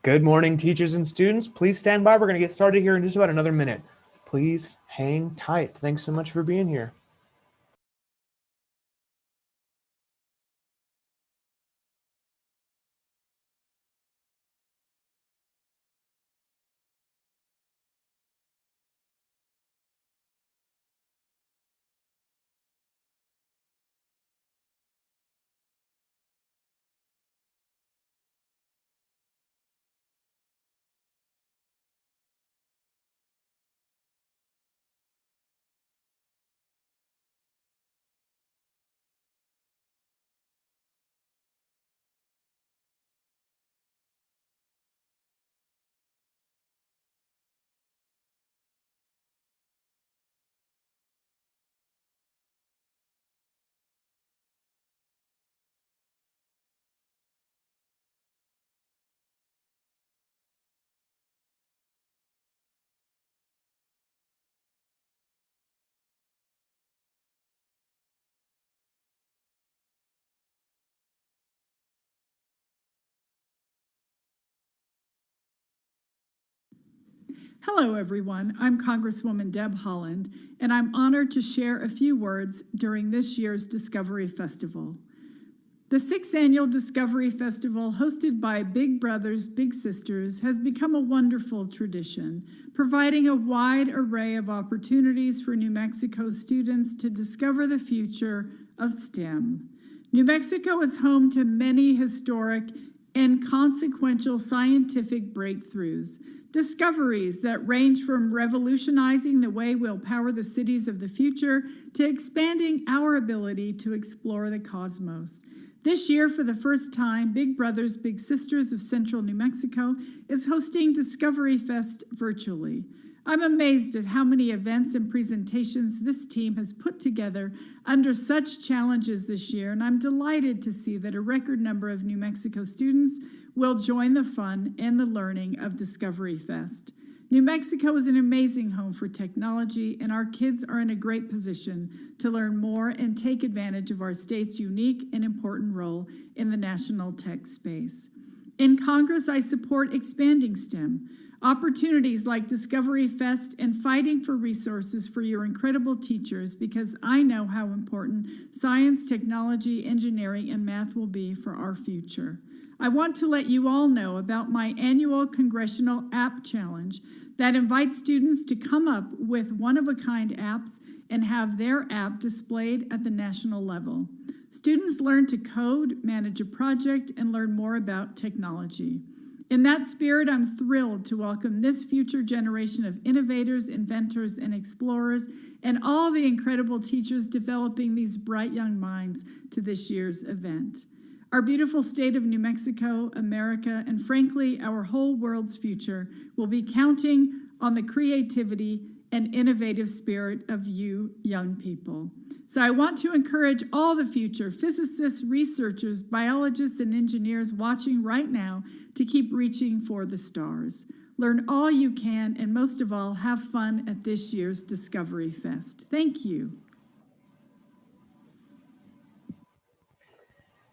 Good morning, teachers and students. Please stand by. We're going to get started here in just about another minute. Please hang tight. Thanks so much for being here. Hello, everyone. I'm Congresswoman Deb Haaland, and I'm honored to share a few words during this year's Discovery Festival. The 6th Annual Discovery Festival, hosted by Big Brothers Big Sisters, has become a wonderful tradition, providing a wide array of opportunities for New Mexico students to discover the future of STEM. New Mexico is home to many historic and consequential scientific breakthroughs, discoveries that range from revolutionizing the way we'll power the cities of the future to expanding our ability to explore the cosmos. This year, for the first time, Big Brothers Big Sisters of Central New Mexico is hosting Discovery Fest virtually. I'm amazed at how many events and presentations this team has put together under such challenges this year, and I'm delighted to see that a record number of New Mexico students will join the fun and the learning of Discovery Fest. New Mexico is an amazing home for technology, and our kids are in a great position to learn more and take advantage of our state's unique and important role in the national tech space. In Congress, I support expanding STEM. Opportunities like Discovery Fest and fighting for resources for your incredible teachers, because I know how important science, technology, engineering, and math will be for our future. I want to let you all know about my annual Congressional App Challenge that invites students to come up with one-of-a-kind apps and have their app displayed at the national level. Students learn to code, manage a project, and learn more about technology. In that spirit, I'm thrilled to welcome this future generation of innovators, inventors, and explorers, and all the incredible teachers developing these bright young minds to this year's event. Our beautiful state of New Mexico, America, and frankly, our whole world's future will be counting on the creativity and innovative spirit of you young people. So I want to encourage all the future physicists, researchers, biologists, and engineers watching right now to keep reaching for the stars. Learn all you can, and most of all, have fun at this year's Discovery Fest. Thank you.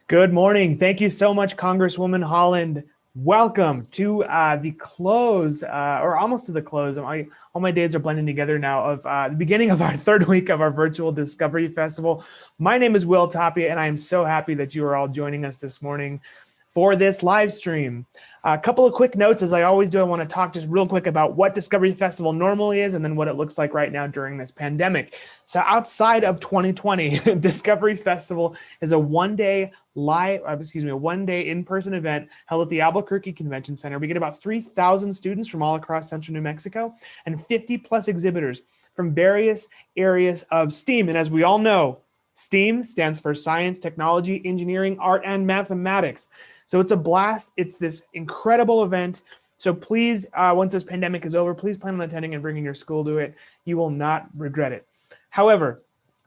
Good morning. Thank you so much, Congresswoman Haaland. Welcome to the close, or almost to the close. All my days are blending together now of the beginning of our third week of our virtual Discovery Festival. My name is Will Tapia, and I am so happy that you are all joining us this morning for this live stream. A couple of quick notes, as I always do. I want to talk just real quick about what Discovery Festival normally is and then what it looks like right now during this pandemic. So outside of 2020, Discovery Festival is a one-day in-person event held at the Albuquerque Convention Center. We get about 3,000 students from all across central New Mexico and 50 plus exhibitors from various areas of STEAM. And as we all know, STEAM stands for science, technology, engineering, art, and mathematics. So it's a blast. It's this incredible event. So please, once this pandemic is over, please plan on attending and bringing your school to it. You will not regret it. However,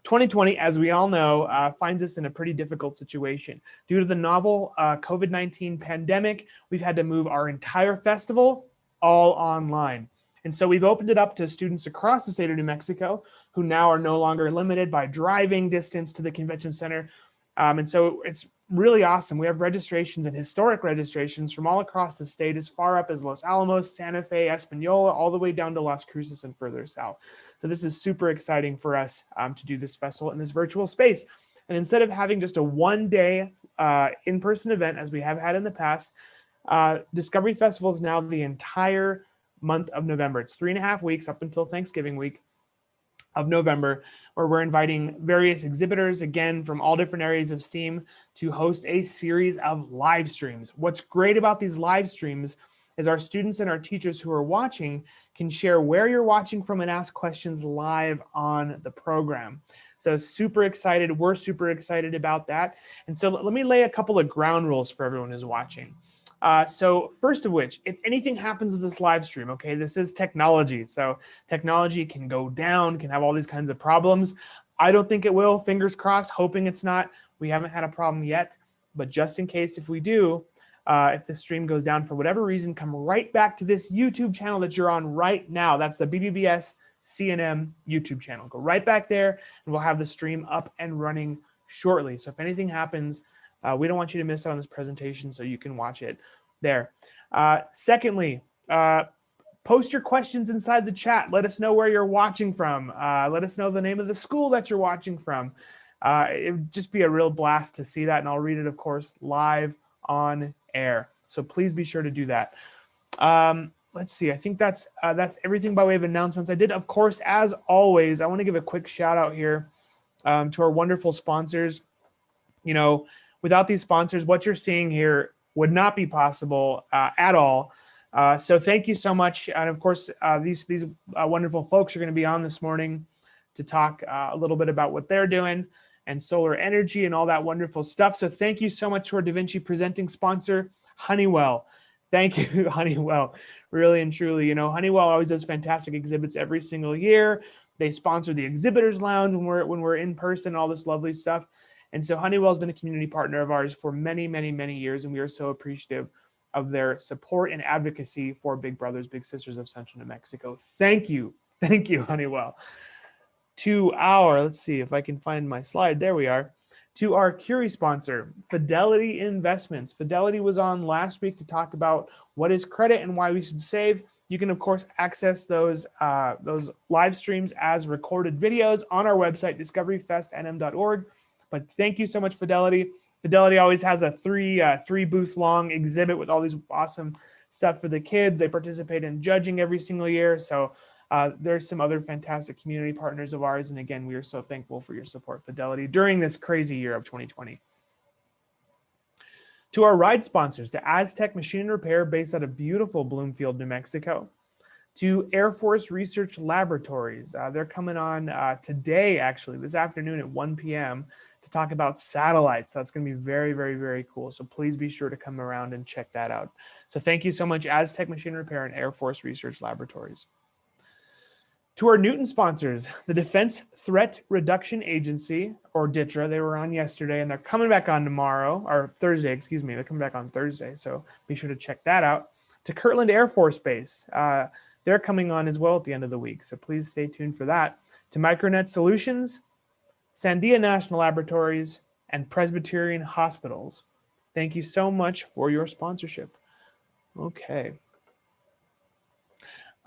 2020, as we all know, finds us in a pretty difficult situation. Due to the novel COVID-19 pandemic, we've had to move our entire festival all online. And so we've opened it up to students across the state of New Mexico who now are no longer limited by driving distance to the convention center. And so it's really awesome. We have registrations and historic registrations from all across the state, as far up as Los Alamos, Santa Fe, Espanola, all the way down to Las Cruces and further south. So this is super exciting for us to do this festival in this virtual space. And instead of having just a one-day in-person event, as we have had in the past, Discovery Festival is now the entire month of November. It's 3.5 weeks up until Thanksgiving week of November, where we're inviting various exhibitors, again, from all different areas of STEAM, to host a series of live streams. What's great about these live streams is our students and our teachers who are watching can share where you're watching from and ask questions live on the program. So super excited. We're super excited about that. And so let me lay a couple of ground rules for everyone who's watching. So first of which, if anything happens with this live stream, okay, this is technology. So technology can go down, can have all these kinds of problems. I don't think it will, fingers crossed, hoping it's not. We haven't had a problem yet, but just in case if we do, if the stream goes down for whatever reason, come right back to this YouTube channel that you're on right now. That's the BBBS CNM YouTube channel. Go right back there and we'll have the stream up and running shortly. So if anything happens, we don't want you to miss out on this presentation, so you can watch it there. Secondly, post your questions inside the chat. Let us know where you're watching from. Let us know the name of the school that you're watching from. It would just be a real blast to see that, and I'll read it, of course, live on air. So please be sure to do that. Let's see. I think that's everything by way of announcements. I did, of course, as always, I want to give a quick shout out here to our wonderful sponsors. You know, without these sponsors, what you're seeing here would not be possible at all. So thank you so much. And of course, these wonderful folks are going to be on this morning to talk a little bit about what they're doing and solar energy and all that wonderful stuff. So thank you so much to our Da Vinci presenting sponsor, Honeywell. Thank you, Honeywell. Really and truly, you know, Honeywell always does fantastic exhibits every single year. They sponsor the exhibitors lounge when we're in person, all this lovely stuff. And so Honeywell has been a community partner of ours for many, many, many years, and we are so appreciative of their support and advocacy for Big Brothers, Big Sisters of Central New Mexico. Thank you, Honeywell. To our, let's see if I can find my slide. There we are. To our Curie sponsor, Fidelity Investments. Fidelity was on last week to talk about what is credit and why we should save. You can, of course, access those live streams as recorded videos on our website, discoveryfestnm.org. But thank you so much, Fidelity. Fidelity always has a three booth long exhibit with all these awesome stuff for the kids. They participate in judging every single year. So there's some other fantastic community partners of ours. And again, we are so thankful for your support, Fidelity, during this crazy year of 2020. To our ride sponsors, to Aztec Machine and Repair, based out of beautiful Bloomfield, New Mexico. To Air Force Research Laboratories. They're coming on today, actually, this afternoon at 1 p.m. to talk about satellites. That's going to be very, very, very cool. So please be sure to come around and check that out. So thank you so much, Aztec Machine Repair and Air Force Research Laboratories. To our Newton sponsors, the Defense Threat Reduction Agency, or DTRA, they were on yesterday and they're coming back on tomorrow, or Thursday, excuse me. They're coming back on Thursday, so be sure to check that out. To Kirtland Air Force Base, they're coming on as well at the end of the week, so please stay tuned for that. To Micronet Solutions, Sandia National Laboratories, and Presbyterian Hospitals. Thank you so much for your sponsorship. Okay.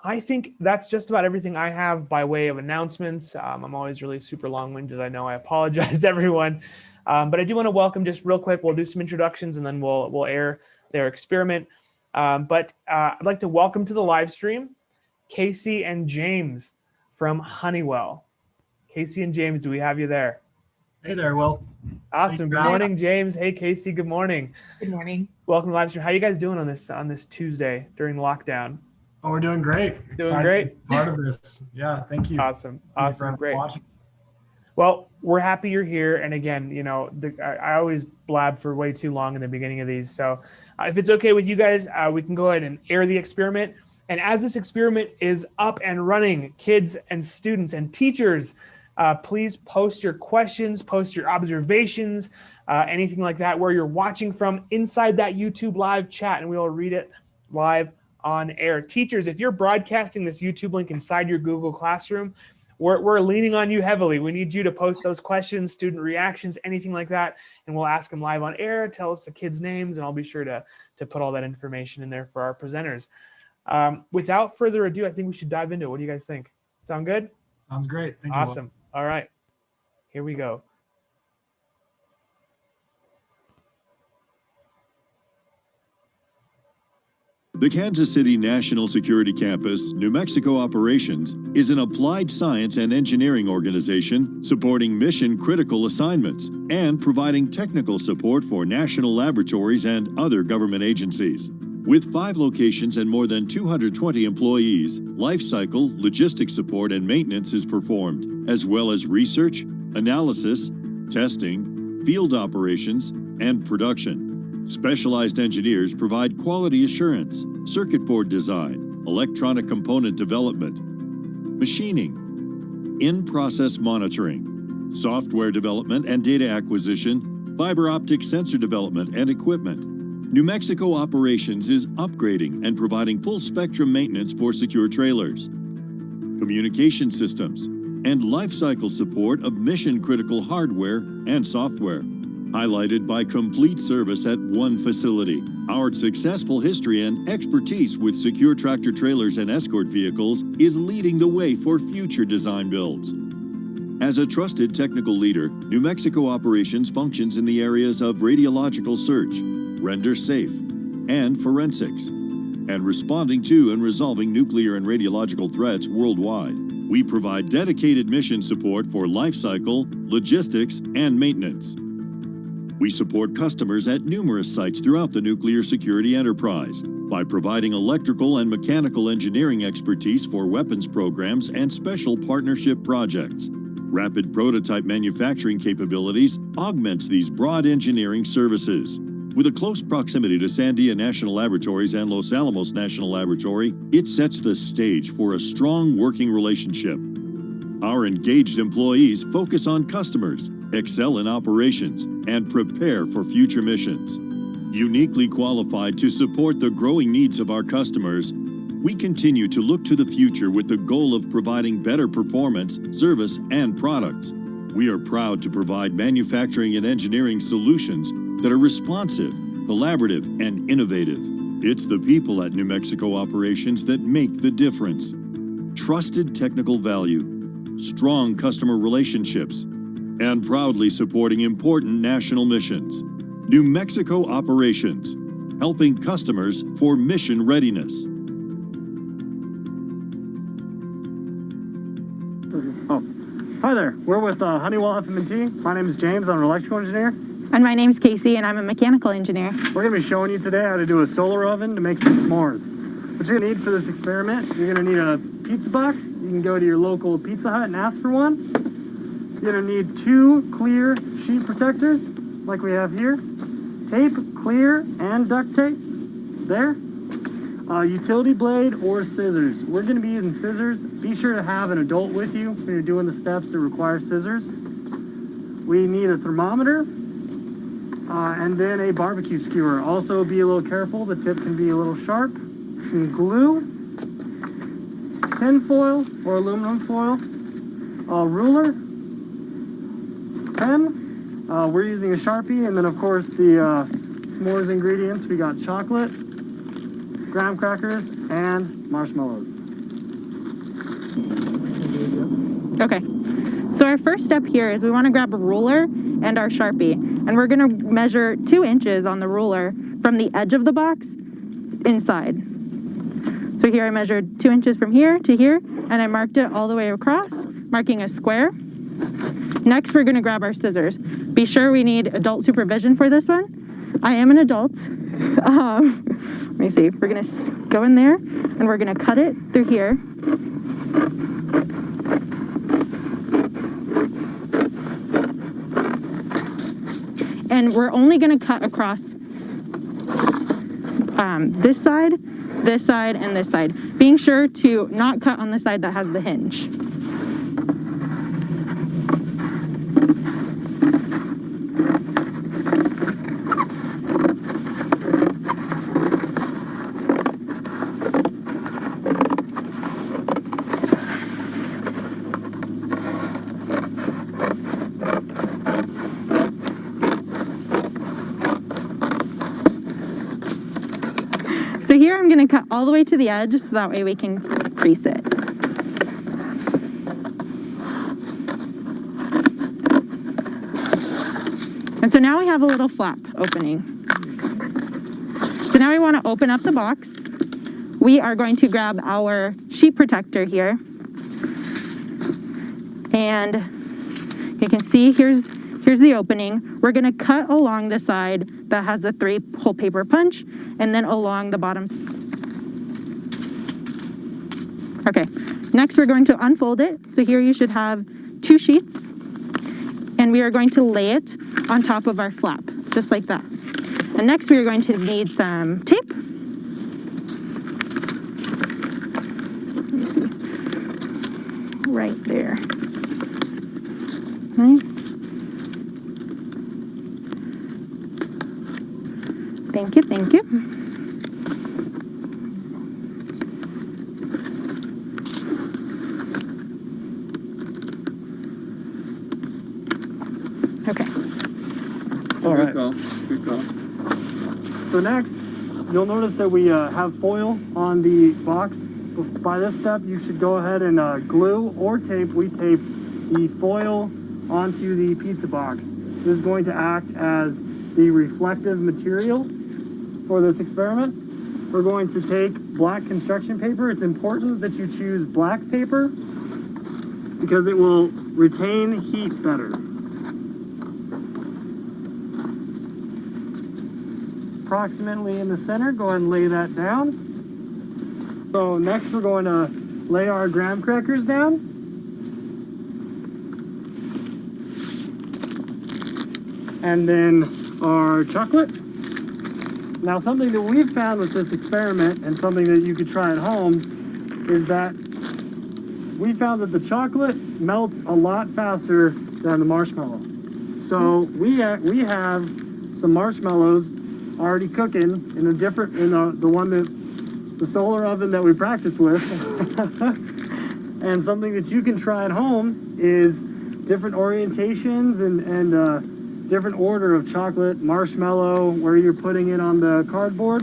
I think that's just about everything I have by way of announcements. I'm always really super long-winded. I know, I apologize, everyone. But I do want to welcome, just real quick, we'll do some introductions and then we'll air their experiment. But I'd like to welcome to the live stream Casey and James from Honeywell. Casey and James, do we have you there? Hey there, Will. Awesome. Good morning, James. Hey, Casey. Good morning. Good morning. Welcome to live stream. How are you guys doing on this Tuesday during the lockdown? Oh, we're doing great. Doing Excited great. to be part of this. Yeah, thank you. Awesome. Thank you for Great. watching. Well, we're happy you're here. And again, you know, I always blab for way too long in the beginning of these. So if it's okay with you guys, we can go ahead and air the experiment. And as this experiment is up and running, kids and students and teachers, please post your questions, post your observations, anything like that, where you're watching from inside that YouTube live chat, and we will read it live on air. Teachers, if you're broadcasting this YouTube link inside your Google Classroom, we're leaning on you heavily. We need you to post those questions, student reactions, anything like that, and we'll ask them live on air. Tell us the kids' names, and I'll be sure to put all that information in there for our presenters. Without further ado, I think we should dive into it. What do you guys think? Sound good? Sounds great. Thank you. Awesome. All right, here we go. The Kansas City National Security Campus, New Mexico Operations, is an applied science and engineering organization supporting mission-critical assignments and providing technical support for national laboratories and other government agencies. With 5 locations and more than 220 employees, life cycle, logistics support, and maintenance is performed, as well as research, analysis, testing, field operations, and production. Specialized engineers provide quality assurance, circuit board design, electronic component development, machining, in-process monitoring, software development and data acquisition, fiber optic sensor development and equipment. New Mexico Operations is upgrading and providing full spectrum maintenance for secure trailers, communication systems, and lifecycle support of mission-critical hardware and software. Highlighted by complete service at one facility. Our successful history and expertise with secure tractor trailers and escort vehicles is leading the way for future design builds. As a trusted technical leader, New Mexico Operations functions in the areas of radiological search, render safe, and forensics, and responding to and resolving nuclear and radiological threats worldwide. We provide dedicated mission support for lifecycle, logistics, and maintenance. We support customers at numerous sites throughout the nuclear security enterprise by providing electrical and mechanical engineering expertise for weapons programs and special partnership projects. Rapid prototype manufacturing capabilities augments these broad engineering services. With a close proximity to Sandia National Laboratories and Los Alamos National Laboratory, it sets the stage for a strong working relationship. Our engaged employees focus on customers, excel in operations, and prepare for future missions. Uniquely qualified to support the growing needs of our customers, we continue to look to the future with the goal of providing better performance, service, and products. We are proud to provide manufacturing and engineering solutions that are responsive, collaborative, and innovative. It's the people at New Mexico Operations that make the difference. Trusted technical value, strong customer relationships, and proudly supporting important national missions. New Mexico Operations, helping customers for mission readiness. Oh, hi there. We're with Honeywell FM&T. My name is James. I'm an electrical engineer. And my name's Casey, and I'm a mechanical engineer. We're going to be showing you today how to do a solar oven to make some s'mores. What you're going to need for this experiment, you're going to need a pizza box. You can go to your local Pizza Hut and ask for one. You're going to need 2 clear sheet protectors, like we have here. Tape, clear, and duct tape. There. Utility blade or scissors. We're going to be using scissors. Be sure to have an adult with you when you're doing the steps that require scissors. We need a thermometer, and then a barbecue skewer. Also be a little careful, the tip can be a little sharp. Some glue, tin foil or aluminum foil, a ruler, pen. We're using a Sharpie, and then of course the s'mores ingredients. We got chocolate, graham crackers, and marshmallows. Okay, so our first step here is we want to grab a ruler and our Sharpie, and we're going to measure 2 inches on the ruler from the edge of the box inside. So here I measured 2 inches from here to here, and I marked it all the way across, marking a square. Next, we're going to grab our scissors. Be sure we need adult supervision for this one. I am an adult. Let me see. We're going to go in there, and we're going to cut it through here. And we're only going to cut across this side, and this side, being sure to not cut on the side that has the hinge. way to the edge so that way we can crease it. And so now we have a little flap opening. So now we want to open up the box. We are going to grab our sheet protector here. And you can see here's the opening. We're going to cut along the side that has the 3-hole paper punch and then along the bottom. Okay, next we're going to unfold it. So here you should have 2 sheets. And we are going to lay it on top of our flap, just like that. And next we are going to need some tape. Let me see. Right there. Nice. Thank you, thank you. Okay. All right. Good call. So next, you'll notice that we have foil on the box. By this step, you should go ahead and glue or tape. We taped the foil onto the pizza box. This is going to act as the reflective material for this experiment. We're going to take black construction paper. It's important that you choose black paper because it will retain heat better. Approximately in the center, go ahead and lay that down. So next we're going to lay our graham crackers down. And then our chocolate. Now something that we've found with this experiment and something that you could try at home is that we found that the chocolate melts a lot faster than the marshmallow. So we have some marshmallows already cooking in a different, the solar oven that we practiced with. And something that you can try at home is different orientations and different order of chocolate, marshmallow, where you're putting it on the cardboard.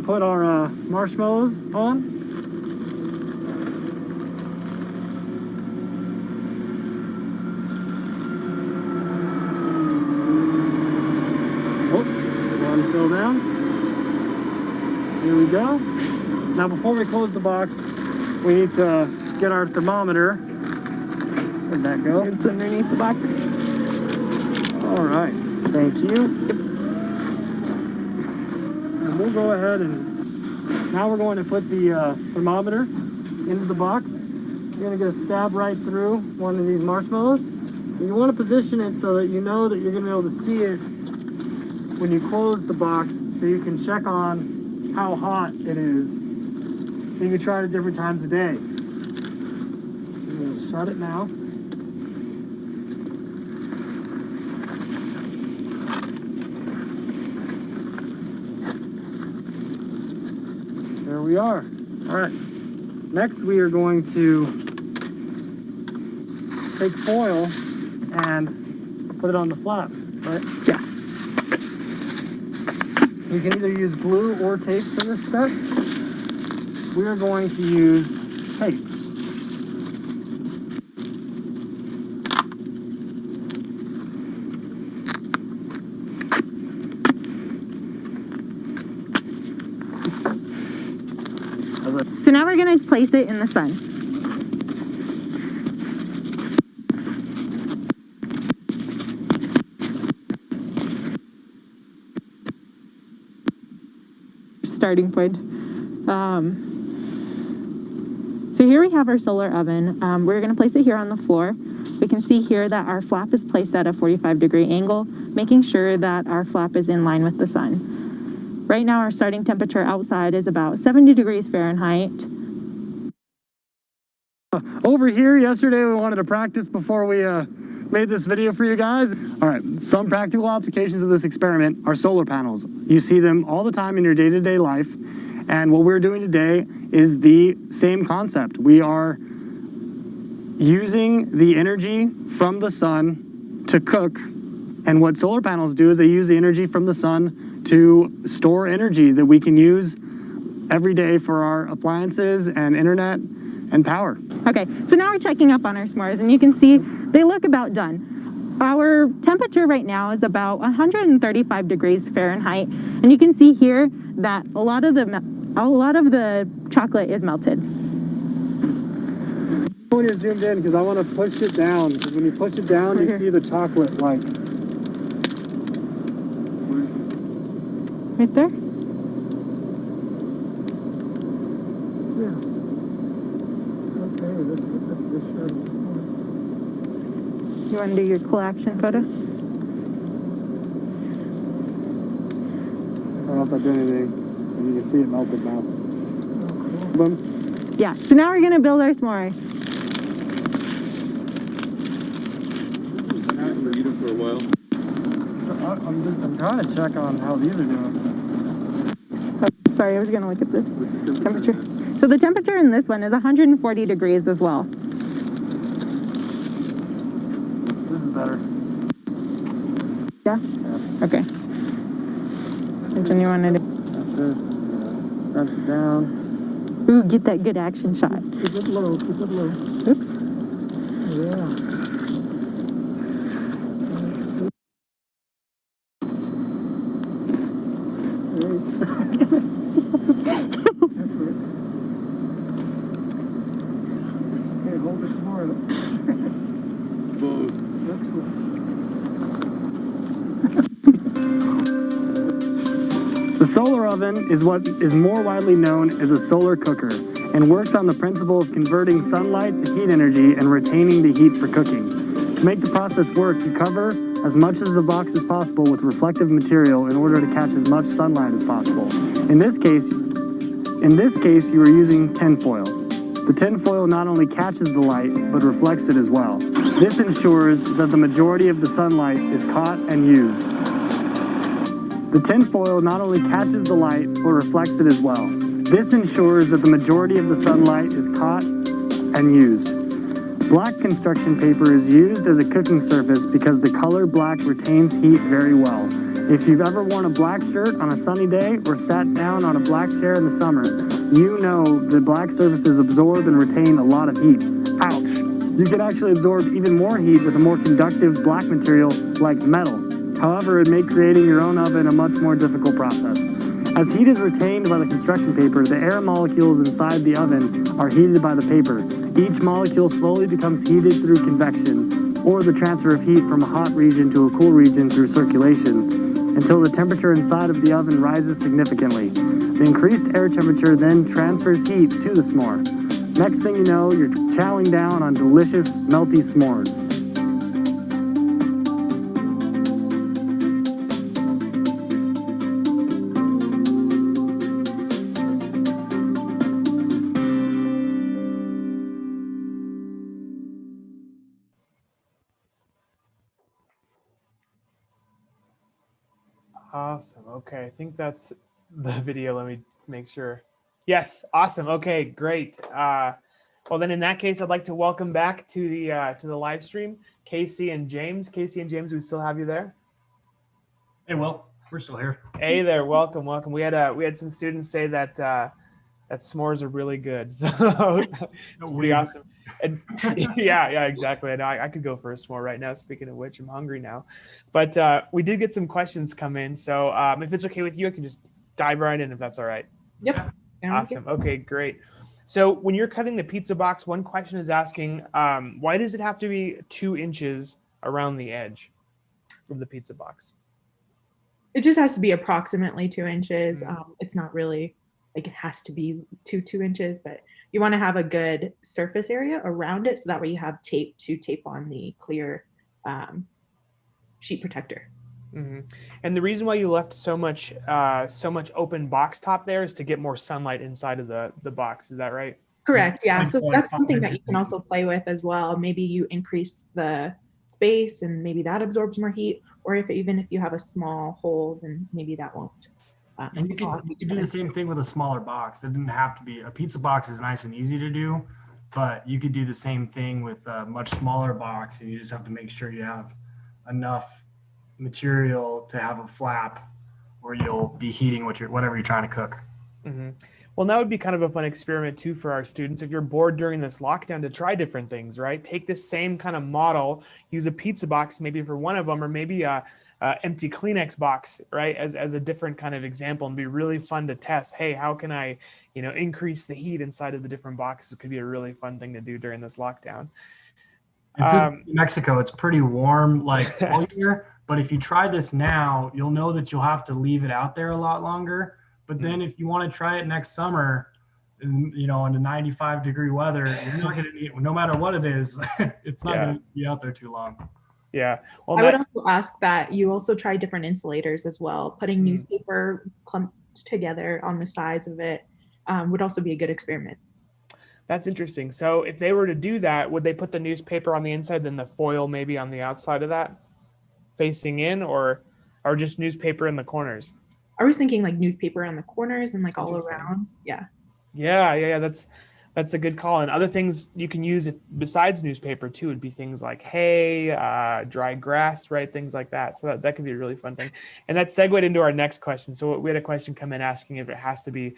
Put our marshmallows on. Fill down. Here we go. Now before we close the box, we need to get our thermometer. Where'd that go? It's underneath the box. All right, thank you. And we'll go ahead and now we're going to put the thermometer into the box. You're gonna get a stab right through one of these marshmallows. And you want to position it so that you know that you're gonna be able to see it when you close the box, so you can check on how hot it is. You can try it at different times of day. I'm going to shut it now. There we are. All right. Next, we are going to take foil and put it on the flap, right? Yeah. You can either use glue or tape for this step. We are going to use tape. So now we're going to place it in the sun. Starting point. So here we have our solar oven. We're going to place it here on the floor. We can see here that our flap is placed at a 45-degree angle, making sure that our flap is in line with the sun. Right now our starting temperature outside is about 70 degrees Fahrenheit. Over here yesterday we wanted to practice before we made this video for you guys. All right, some practical applications of this experiment are solar panels. You see them all the time in your day-to-day life. And what we're doing today is the same concept. We are using the energy from the sun to cook. And what solar panels do is they use the energy from the sun to store energy that we can use every day for our appliances and internet and power. Okay, so now we're checking up on our s'mores, and you can see they look about done. Our temperature right now is about 135 degrees Fahrenheit, and you can see here that a lot of the chocolate is melted. When you're zoomed in, because I want to push it down. Because when you push it down, you see the chocolate like right there. You want to do your cool action photo? I don't know if I did anything. And you can see it melted now. Boom. Yeah, so now we're going to build our s'mores. For a while. I'm trying to check on how these are doing. Oh, sorry, I was going to look at the temperature. So the temperature in this one is 140 degrees as well. This is better. Yeah? Okay. Which one you want to do? Got this. Crunch it down. Ooh, get that good action shot. Keep it low. Keep it low. Oops. Yeah. The solar oven is what is more widely known as a solar cooker and works on the principle of converting sunlight to heat energy and retaining the heat for cooking. To make the process work, you cover as much as the box as possible with reflective material in order to catch as much sunlight as possible. In this case, you are using tinfoil. The tinfoil not only catches the light, but reflects it as well. This ensures that the majority of the sunlight is caught and used. The tinfoil not only catches the light, but reflects it as well. This ensures that the majority of the sunlight is caught and used. Black construction paper is used as a cooking surface because the color black retains heat very well. If you've ever worn a black shirt on a sunny day or sat down on a black chair in the summer, you know that black surfaces absorb and retain a lot of heat. Ouch! You could actually absorb even more heat with a more conductive black material like metal. However, it made creating your own oven a much more difficult process. As heat is retained by the construction paper, the air molecules inside the oven are heated by the paper. Each molecule slowly becomes heated through convection, or the transfer of heat from a hot region to a cool region through circulation, until the temperature inside of the oven rises significantly. The increased air temperature then transfers heat to the s'more. Next thing you know, you're chowing down on delicious, melty s'mores. Awesome. Okay, I think that's the video. Let me make sure. Yes, awesome. Okay, great. Well, then in that case, I'd like to welcome back to the live stream Casey and James. Casey and James, we still have you there? Hey, Will, we're still here. Hey there, welcome. We had some students say that that s'mores are really good, so it's pretty awesome. And yeah, exactly. I know I could go for a s'more right now. Speaking of which, I'm hungry now. But we did get some questions come in, so if it's okay with you, I can just dive right in if that's all right. Yep. Awesome. Okay, great. So when you're cutting the pizza box, one question is asking, why does it have to be 2 inches around the edge of the pizza box? It just has to be approximately 2 inches. It's not really like it has to be 2 inches, but you want to have a good surface area around it, so that way you have tape to tape on the clear sheet protector. Mm-hmm. And the reason why you left so much open box top there is to get more sunlight inside of the box. Is that right? Correct. Yeah. So that's something that you can also play with as well. Maybe you increase the space and maybe that absorbs more heat, or even if you have a small hole, then maybe that won't. And you can do the same thing with a smaller box. It didn't have to be a pizza box is nice and easy to do, but you could do the same thing with a much smaller box, and you just have to make sure you have enough material to have a flap where you'll be heating whatever you're trying to cook. Mm-hmm. Well, that would be kind of a fun experiment too for our students. If you're bored during this lockdown, to try different things, right? Take this same kind of model, use a pizza box maybe for one of them, or maybe a empty Kleenex box, right? As a different kind of example, and be really fun to test. Hey, how can I, increase the heat inside of the different boxes? It could be a really fun thing to do during this lockdown. And since in Mexico, it's pretty warm like all year. But if you try this now, you'll know that you'll have to leave it out there a lot longer. But then if you want to try it next summer, in the 95-degree weather, you're not going to need, no matter what it is, it's not going to be out there too long. Yeah. Well, I would also ask that you also try different insulators as well. Putting Mm. newspaper clumped together on the sides of it would also be a good experiment. That's interesting. So if they were to do that, would they put the newspaper on the inside, then the foil maybe on the outside of that, facing in, or just newspaper in the corners? I was thinking like newspaper on the corners and like all Interesting. around. Yeah. Yeah. That's a good call. And other things you can use it besides newspaper too would be things like hay, dry grass, right? Things like that. So that could be a really fun thing. And that segued into our next question. So we had a question come in asking if it has to be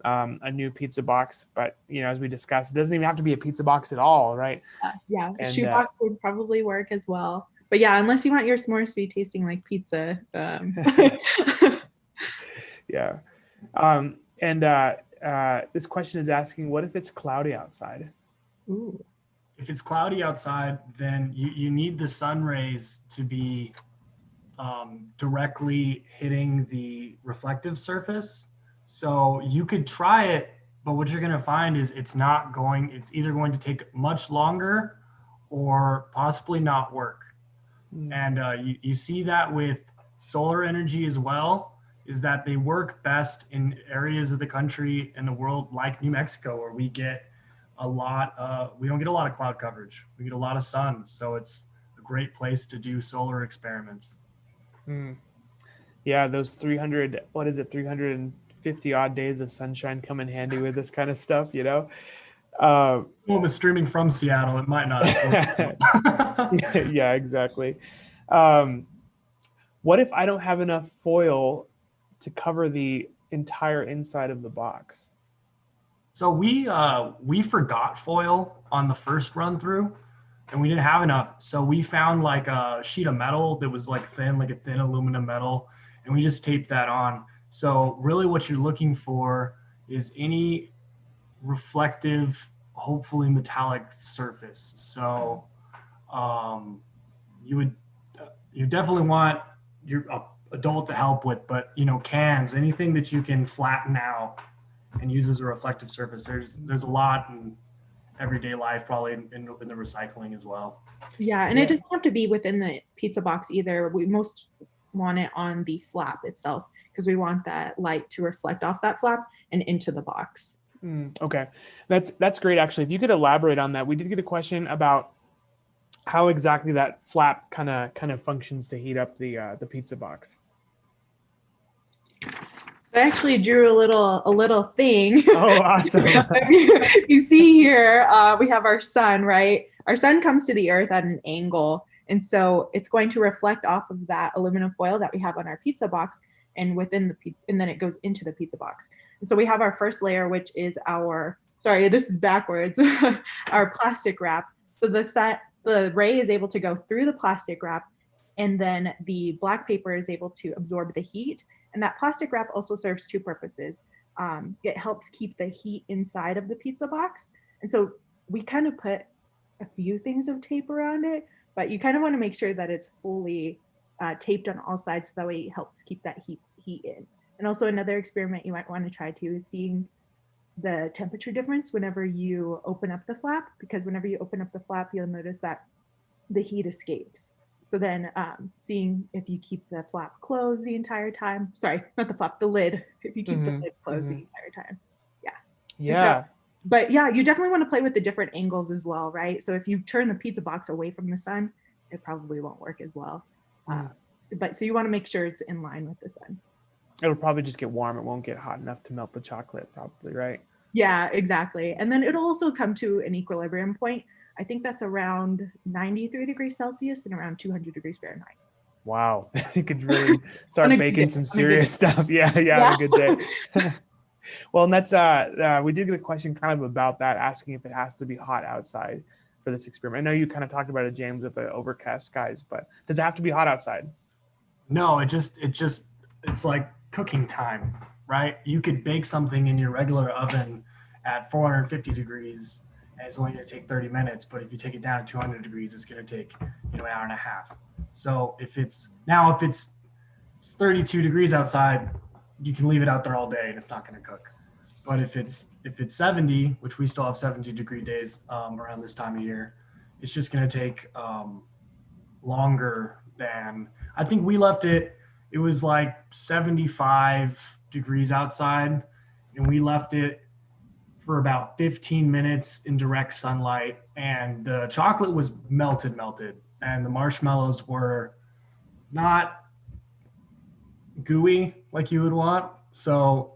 a new pizza box, but as we discussed, it doesn't even have to be a pizza box at all, right? Yeah. And, Shoebox would probably work as well. But yeah, unless you want your s'mores to be tasting like pizza. Yeah. This question is asking, what if it's cloudy outside? Ooh. If it's cloudy outside, then you need the sun rays to be directly hitting the reflective surface. So you could try it, but what you're going to find is it's either going to take much longer or possibly not work. And you see that with solar energy as well, is that they work best in areas of the country and the world like New Mexico, where we don't get a lot of cloud coverage. We get a lot of sun. So it's a great place to do solar experiments. Yeah, those 350 odd days of sunshine come in handy with this kind of stuff, Well, with streaming from Seattle, it might not. Yeah, exactly. What if I don't have enough foil to cover the entire inside of the box? So we forgot foil on the first run through, and we didn't have enough. So we found like a sheet of metal that was like a thin aluminum metal, and we just taped that on. So really what you're looking for is any reflective, hopefully metallic surface. So you definitely want your adult to help with, but cans, anything that you can flatten out and use as a reflective surface. There's a lot in everyday life, probably in the recycling as well. Yeah, and it doesn't have to be within the pizza box either. We most want it on the flap itself because we want that light to reflect off that flap and into the box. Okay, that's great. Actually, if you could elaborate on that, we did get a question about how exactly that flap kind of functions to heat up the pizza box. I actually drew a little thing. Oh, awesome! You see here, we have our sun, right? Our sun comes to the earth at an angle, and so it's going to reflect off of that aluminum foil that we have on our pizza box, and and then it goes into the pizza box. And so we have our first layer, which is this is backwards, our plastic wrap. So the ray is able to go through the plastic wrap, and then the black paper is able to absorb the heat. And that plastic wrap also serves two purposes. It helps keep the heat inside of the pizza box. And so we kind of put a few things of tape around it, but you kind of want to make sure that it's fully taped on all sides so that way it helps keep that heat in. And also another experiment you might want to try too is seeing the temperature difference whenever you open up the flap, because whenever you open up the flap, you'll notice that the heat escapes. So then seeing if you keep the flap closed the entire time, sorry, not the flap, the lid, if you keep the lid closed the entire time. Yeah. Yeah. But yeah, you definitely want to play with the different angles as well, right? So if you turn the pizza box away from the sun, it probably won't work as well. But so you want to make sure it's in line with the sun. It'll probably just get warm. It won't get hot enough to melt the chocolate, probably, right? Yeah, exactly. And then it'll also come to an equilibrium point. I think that's around 93 degrees Celsius and around 200 degrees Fahrenheit. Wow. You could really start baking some serious stuff. Yeah, on a good day. Well, and that's we did get a question kind of about that, asking if it has to be hot outside for this experiment. I know you kind of talked about it, James, with the overcast skies, but does it have to be hot outside? No, it's like cooking time, right? You could bake something in your regular oven at 450 degrees and it's only going to take 30 minutes, but if you take it down to 200 degrees, it's going to take, an hour and a half. So if it's 32 degrees outside, you can leave it out there all day and it's not going to cook. But if it's 70, which we still have 70-degree days around this time of year, it's just going to take longer than, I think we left it. It was like 75 degrees outside, and we left it for about 15 minutes in direct sunlight, and the chocolate was melted, and the marshmallows were not gooey like you would want. So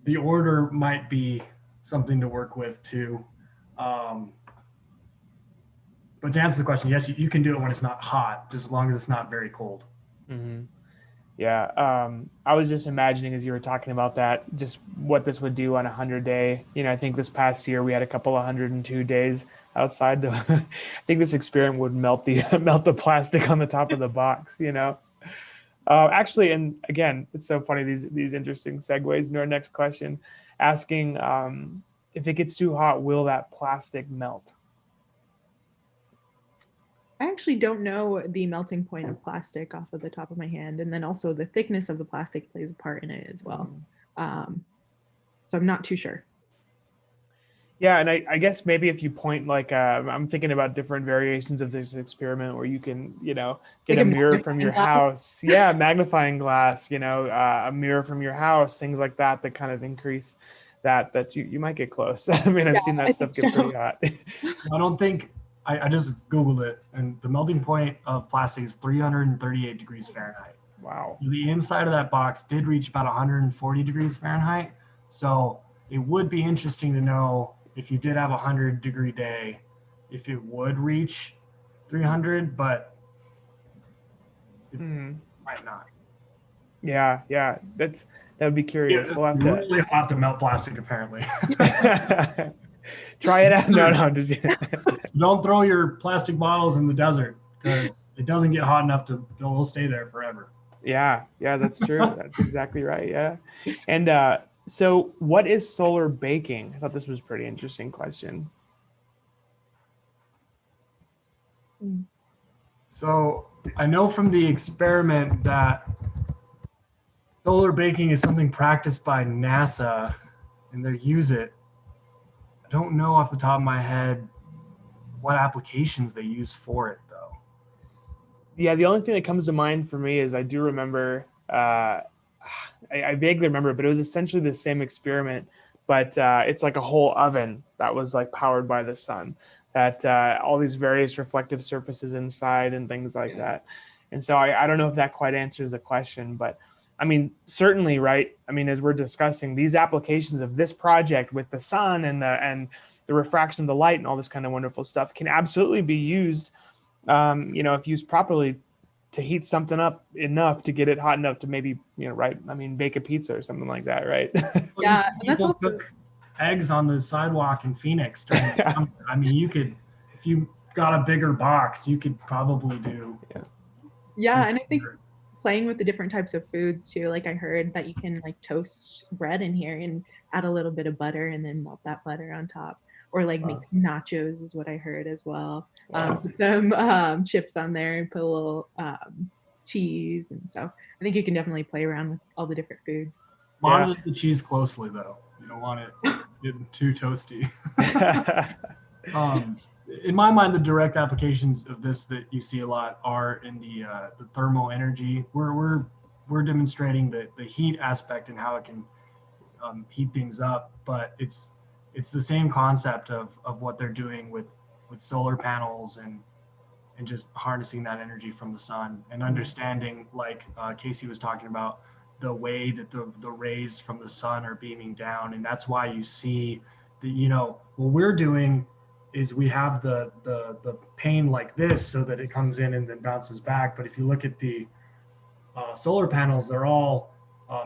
the order might be something to work with too. But to answer the question, yes, you can do it when it's not hot, just as long as it's not very cold. Mm-hmm. Yeah. I was just imagining as you were talking about that, just what this would do on 100-day. I think this past year we had a couple of 102 days outside. I think this experiment would melt the plastic on the top of the box. Actually, and again, it's so funny, these interesting segues into our next question, asking if it gets too hot, will that plastic melt? I actually don't know the melting point of plastic off of the top of my hand. And then also the thickness of the plastic plays a part in it as well. So I'm not too sure. Yeah, and I guess maybe if you point I'm thinking about different variations of this experiment where you can, get Like a a mirror from your magnifying house. Yeah, magnifying glass, a mirror from your house, things like that kind of increase that you might get close. I mean, I've seen that stuff get pretty hot. I don't think, I just Googled it, and the melting point of plastic is 338 degrees Fahrenheit. Wow. The inside of that box did reach about 140 degrees Fahrenheit. So it would be interesting to know if you did have a 100-degree day, if it would reach 300, but it might not. Yeah. That would be curious. It's We'll have really hot to melt plastic, apparently. Try it out. No, just Don't throw your plastic bottles in the desert because it doesn't get hot enough it'll stay there forever. Yeah, that's true. That's exactly right. Yeah. And so what is solar baking? I thought this was a pretty interesting question. So I know from the experiment that solar baking is something practiced by NASA and they use it. I don't know off the top of my head what applications they use for it though. Yeah, the only thing that comes to mind for me is I do remember, I vaguely remember, but it was essentially the same experiment, but it's like a whole oven that was like powered by the sun, that all these various reflective surfaces inside and things like that. And so I don't know if that quite answers the question, but I mean, certainly, right? I mean, as we're discussing these applications of this project with the sun and the refraction of the light and all this kind of wonderful stuff can absolutely be used, if used properly, to heat something up enough to get it hot enough to maybe, right? I mean, bake a pizza or something like that, right? Yeah, People cook eggs on the sidewalk in Phoenix during the summer. I mean, you could, if you got a bigger box, you could probably do. Yeah, and I think playing with the different types of foods too. Like I heard that you can like toast bread in here and add a little bit of butter and then melt that butter on top. Or like make nachos is what I heard as well. Put some chips on there and put a little cheese. And so I think you can definitely play around with all the different foods. Monitor the cheese closely though. You don't want it getting too toasty. In my mind, the direct applications of this that you see a lot are in the thermal energy. We're demonstrating the heat aspect and how it can heat things up, but it's the same concept of what they're doing with solar panels and just harnessing that energy from the sun and understanding, like Casey was talking about, the way that the rays from the sun are beaming down. And that's why you see what we're doing is we have the pane like this so that it comes in and then bounces back. But if you look at the solar panels, they're all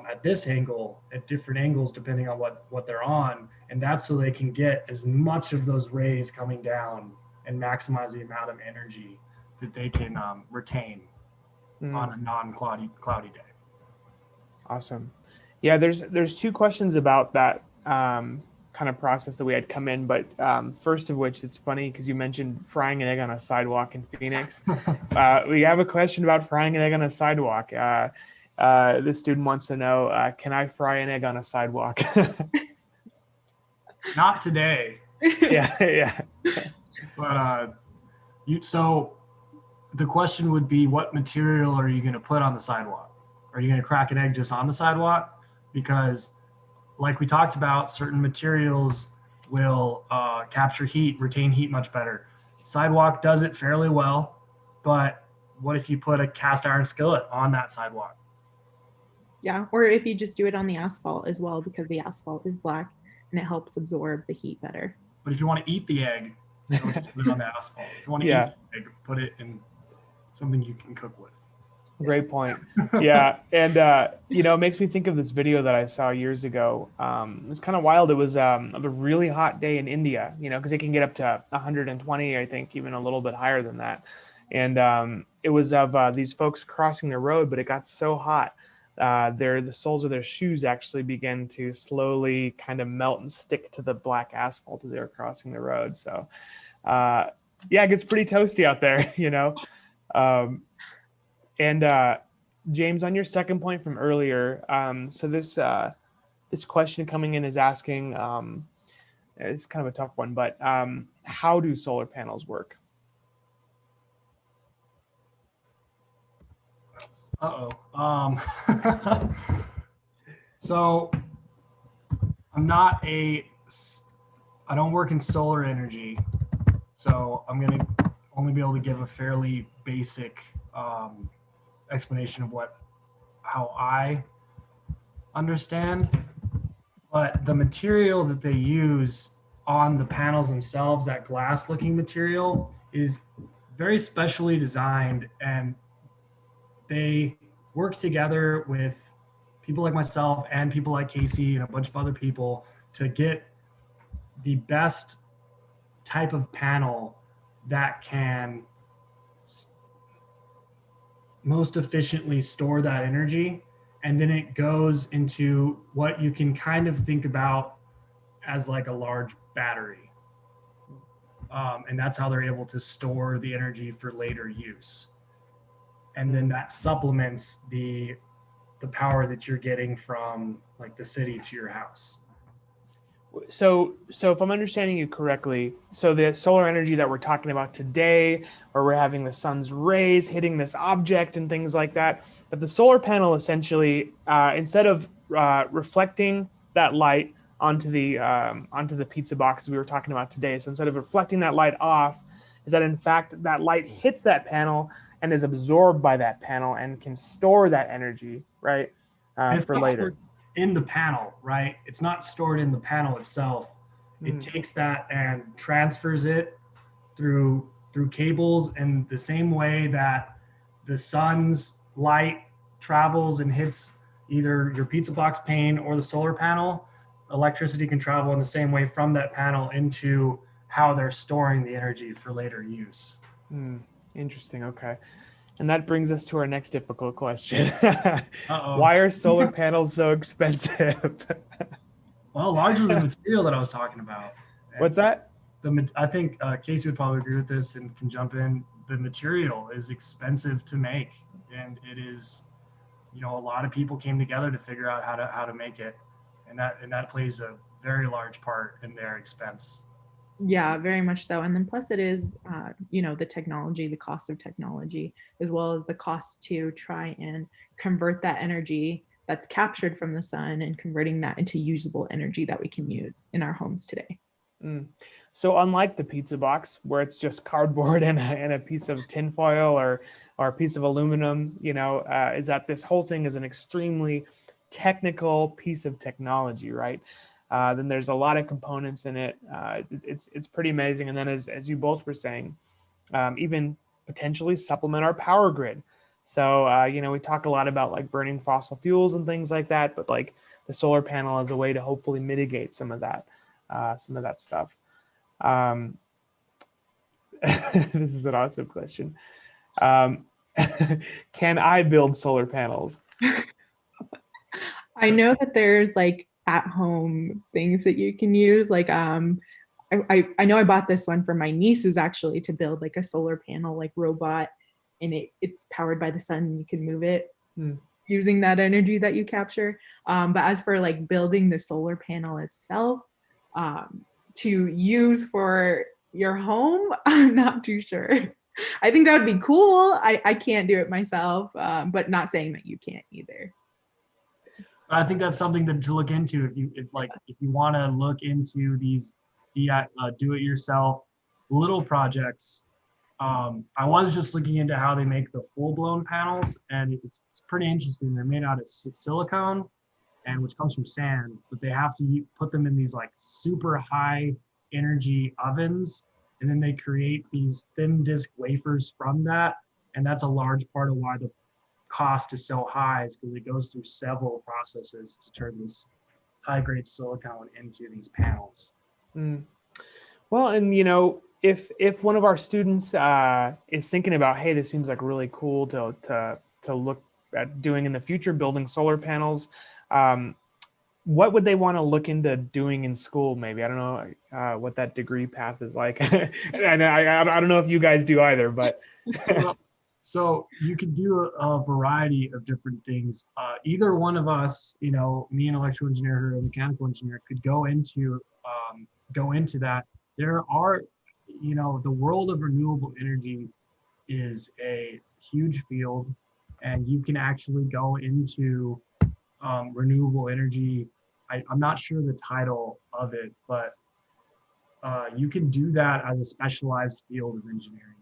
at this angle, at different angles, depending on what they're on. And that's so they can get as much of those rays coming down and maximize the amount of energy that they can retain on a cloudy day. Awesome. Yeah, there's two questions about that kind of process that we had come in, but first of which, it's funny because you mentioned frying an egg on a sidewalk in Phoenix. We have a question about frying an egg on a sidewalk. This student wants to know, can I fry an egg on a sidewalk? Not today. Yeah. But so the question would be, what material are you going to put on the sidewalk? Are you going to crack an egg just on the sidewalk? Because like we talked about, certain materials will capture heat, retain heat much better. Sidewalk does it fairly well, but what if you put a cast iron skillet on that sidewalk? Yeah, or if you just do it on the asphalt as well, because the asphalt is black and it helps absorb the heat better. But if you want to eat the egg, don't just put it on the asphalt. If you want to eat the egg, put it in something you can cook with. Great point. Yeah. And, it makes me think of this video that I saw years ago. It was kind of wild. It was a really hot day in India, because it can get up to 120, I think, even a little bit higher than that. And it was of these folks crossing the road, but it got so hot. The soles of their shoes actually began to slowly kind of melt and stick to the black asphalt as they were crossing the road. So, it gets pretty toasty out there, And James, on your second point from earlier, so this question coming in is asking, it's kind of a tough one, but how do solar panels work? So I don't work in solar energy, so I'm going to only be able to give a fairly basic explanation of how I understand. But the material that they use on the panels themselves, that glass looking material, is very specially designed, and they work together with people like myself and people like Casey and a bunch of other people to get the best type of panel that can most efficiently store that energy. And then it goes into what you can kind of think about as like a large battery. And that's how they're able to store the energy for later use. And then that supplements the power that you're getting from like the city to your house. So if I'm understanding you correctly, so the solar energy that we're talking about today, where we're having the sun's rays hitting this object and things like that, but the solar panel essentially, instead of reflecting that light onto the pizza boxes we were talking about today, so instead of reflecting that light off, is that in fact that light hits that panel and is absorbed by that panel and can store that energy, right, for later. In the panel, right? It's not stored in the panel itself. It takes that and transfers it through cables, in the same way that the sun's light travels and hits either your pizza box pane or the solar panel. Electricity can travel in the same way from that panel into how they're storing the energy for later use. Interesting. Okay. And that brings us to our next difficult question. Why are solar panels so expensive? Well, largely the material that I was talking about. What's that? I think Casey would probably agree with this and can jump in. The material is expensive to make, and it is, a lot of people came together to figure out how to make it, and that plays a very large part in their expense. Yeah, very much so. And then plus it is, the technology, the cost of technology, as well as the cost to try and convert that energy that's captured from the sun and converting that into usable energy that we can use in our homes today. So unlike the pizza box, where it's just cardboard and a piece of tinfoil or a piece of aluminum, is that this whole thing is an extremely technical piece of technology, right? Then there's a lot of components in it. It's pretty amazing. And then as you both were saying, even potentially supplement our power grid. So, we talk a lot about like burning fossil fuels and things like that, but like the solar panel is a way to hopefully mitigate some of that stuff. This is an awesome question. Um, can I build solar panels? I know that there's like at home things that you can use. Like I know I bought this one for my nieces actually to build like a solar panel like robot, and it's powered by the sun and you can move it using that energy that you capture. But as for like building the solar panel itself, to use for your home, I'm not too sure. I think that would be cool. I can't do it myself, but not saying that you can't either. I think that's something to look into if you want to look into these do-it-yourself little projects. I was just looking into how they make the full-blown panels, and it's pretty interesting. They're made out of silicone, and which comes from sand, but they have to put them in these like super high energy ovens, and then they create these thin disc wafers from that, and that's a large part of why the cost is so high, is because it goes through several processes to turn this high grade silicone into these panels. Well, and if one of our students is thinking about, hey, this seems like really cool to look at doing in the future, building solar panels, what would they want to look into doing in school? Maybe, I don't know what that degree path is like. And I don't know if you guys do either, but so you could do a variety of different things. Either one of us, me, an electrical engineer or a mechanical engineer, could go into that. There are, the world of renewable energy is a huge field, and you can actually go into renewable energy. I'm not sure the title of it, but you can do that as a specialized field of engineering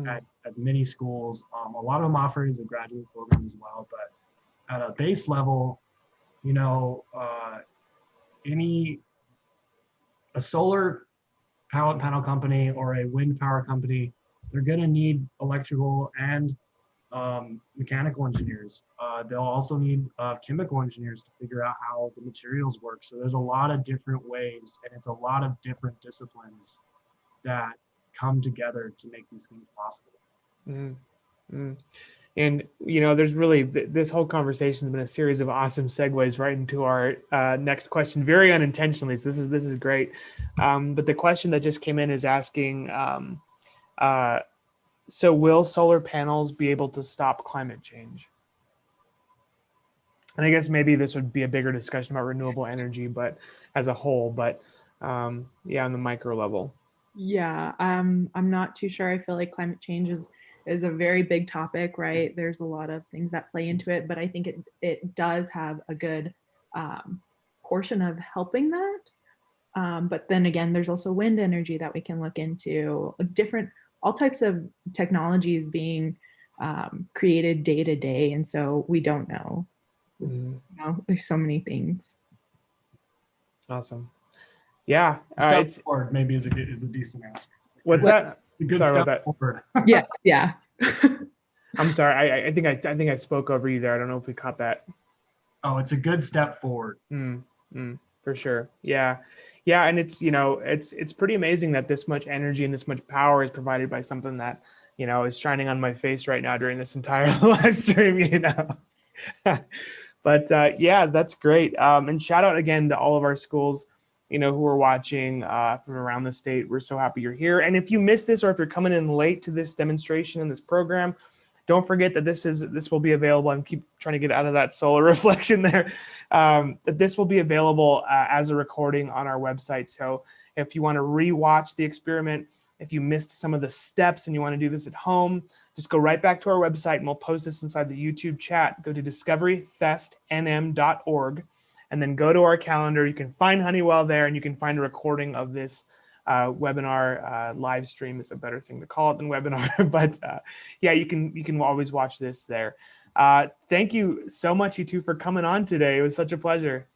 at many schools. A lot of them offer it as a graduate program as well, but at a base level, a solar power panel company or a wind power company, they're going to need electrical and mechanical engineers. They'll also need chemical engineers to figure out how the materials work. So there's a lot of different ways, and it's a lot of different disciplines that come together to make these things possible. And there's really this whole conversation has been a series of awesome segues right into our next question, very unintentionally. So this is great. But the question that just came in is asking, so will solar panels be able to stop climate change? And I guess maybe this would be a bigger discussion about renewable energy, but as a whole, but on the micro level. Yeah, I'm not too sure. I feel like climate change is a very big topic, right? There's a lot of things that play into it, but I think it does have a good portion of helping that. But then again, there's also wind energy that we can look into, all types of technologies being created day to day, and so we don't know. There's so many things. Awesome. Yeah, step forward maybe is a decent answer. What's that? A good sorry step forward. Yes, yeah. I'm sorry. I think I spoke over you there. I don't know if we caught that. Oh, it's a good step forward. For sure. Yeah. And it's it's pretty amazing that this much energy and this much power is provided by something that is shining on my face right now during this entire live stream. But yeah, that's great. And shout out again to all of our schools who are watching from around the state. We're so happy you're here. And if you missed this, or if you're coming in late to this demonstration and this program, don't forget that this will be available. I'm keep trying to get out of that solar reflection there. That this will be available as a recording on our website. So if you want to rewatch the experiment, if you missed some of the steps and you want to do this at home, just go right back to our website and we'll post this inside the YouTube chat. Go to discoveryfestnm.org. And then go to our calendar. You can find Honeywell there, and you can find a recording of this webinar. Live stream is a better thing to call it than webinar, but yeah, you can always watch this there. Thank you so much, you two, for coming on today. It was such a pleasure.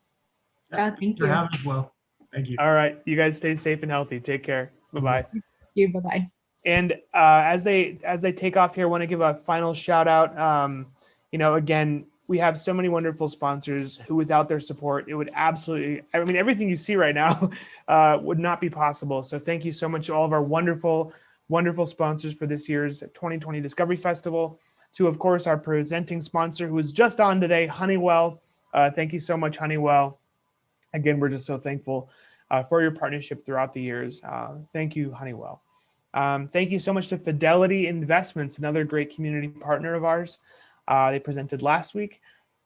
Thank you. For having us, well. Thank you. All right, you guys stay safe and healthy. Take care. Bye-bye. Thank you. Bye-bye. And as they take off here, I want to give a final shout out. Again, we have so many wonderful sponsors who, without their support, it would absolutely, I mean, everything you see right now would not be possible. So thank you so much to all of our wonderful, wonderful sponsors for this year's 2020 Discovery Festival. To, of course, our presenting sponsor who is just on today, Honeywell. Thank you so much, Honeywell. Again, we're just so thankful for your partnership throughout the years. Thank you, Honeywell. Thank you so much to Fidelity Investments, another great community partner of ours. They presented last week.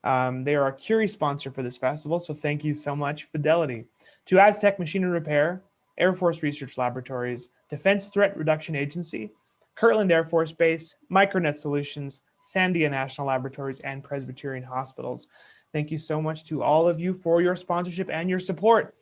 They are our Curie sponsor for this festival, so thank you so much, Fidelity. To Aztec Machinery Repair, Air Force Research Laboratories, Defense Threat Reduction Agency, Kirtland Air Force Base, Micronet Solutions, Sandia National Laboratories, and Presbyterian Hospitals. Thank you so much to all of you for your sponsorship and your support.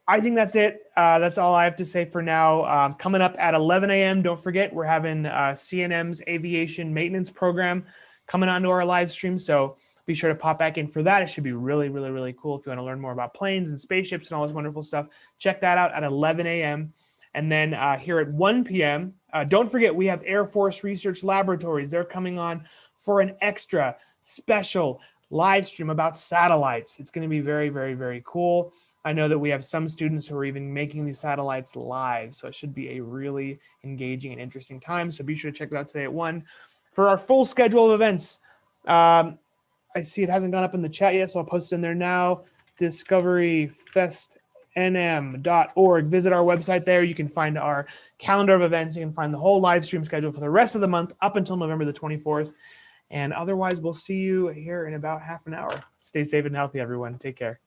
I think that's it. That's all I have to say for now. Coming up at 11 a.m., don't forget, we're having CNM's Aviation Maintenance Program coming onto our live stream. So be sure to pop back in for that. It should be really, really, really cool. If you want to learn more about planes and spaceships and all this wonderful stuff, check that out at 11 a.m. And then here at 1 p.m., don't forget, we have Air Force Research Laboratories. They're coming on for an extra special live stream about satellites. It's going to be very, very, very cool. I know that we have some students who are even making these satellites live, so it should be a really engaging and interesting time. So be sure to check it out today at 1. For our full schedule of events, I see it hasn't gone up in the chat yet, so I'll post it in there now. discoveryfestnm.org. Visit our website there. You can find our calendar of events. You can find the whole live stream schedule for the rest of the month up until November the 24th. And otherwise, we'll see you here in about half an hour. Stay safe and healthy, everyone. Take care.